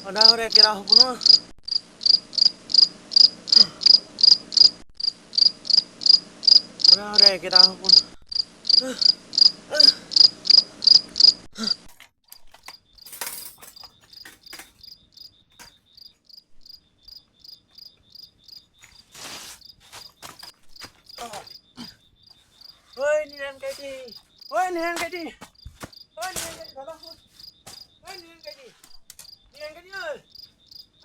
Ada kira hubungan. Ada kira hubungan. Oi, nian cái gì? Oi, nian cái gì? Oi, nian cái gì? Đó không? Oi, nian cái gì? Nian cái gì ơi?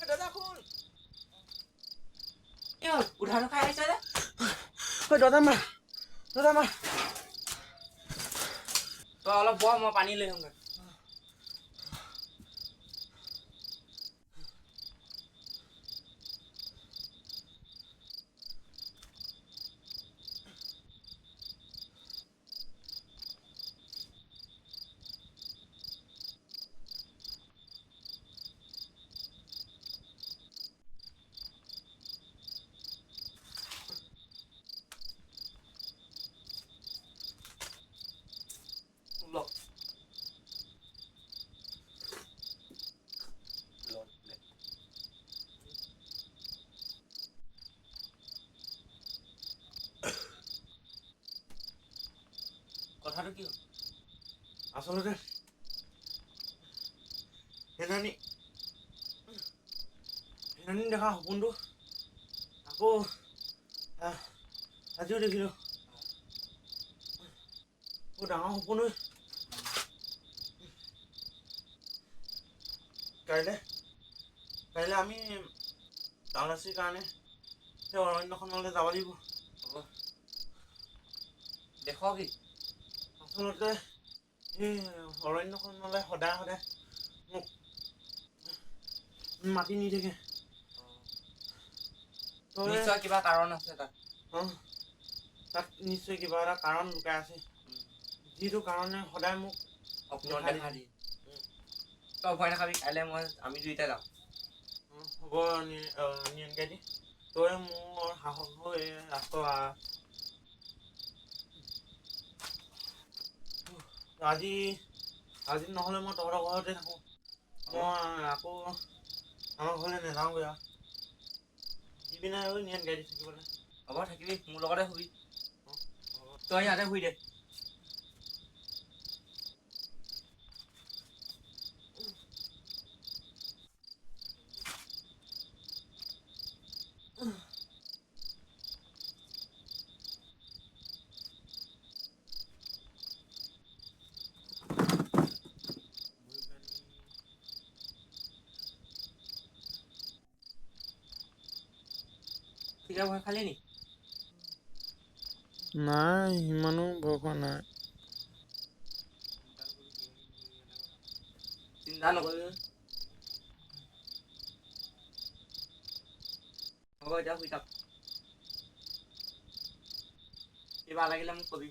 Đó không? Yêu, udah lo kayak aja. Oi, đó mà. Đó mà. तो अलग बहुत मैं पानी ले होंगे लो কথাটো কি হ'ল আচলতে হেনানি দেখা সপোনটো আকৌ আজিও দেখিলোঁ বহুত ডাঙৰ সপোন কাইলৈ আমি তালাচীৰ কাৰণে সেই অৰণ্যখনলৈ যাব লাগিব দেখ কি আচলতে সেই অৰণ্যখনলৈ সদায় মোক মাতি নি থাকে নিশ্চয় কিবা কাৰণ আছে তাত তাত নিশ্চয় কিবা এটা কাৰণ লুকাই আছে যিটো কাৰণে সদায় মোক সপোনত দেখা দিয়ে তই ভয় নাখাবি কাইলৈ আমি দুইটা যাম হ'ব নিয়নকাই তই মোৰ সাহস হৈ আছ আজি নহ'লে মই তহঁতৰ ঘৰতে থাকোঁ মই আকৌ আমাৰ ঘৰলৈ নাযাওঁগৈ আৰু যিপিনে আৰু নিয়ন গাড়ী থাকিবলৈ হ'ব থাকিবি মোৰ লগতে শুবি তই ইয়াতে শুই দে কিবা ভয় খালি নি নাই ইমানো ভয় খোৱা নাই চিন্তা নকৰিবি হ'ব এতিয়া শুই থাক কিবা লাগিলে মোক কবি।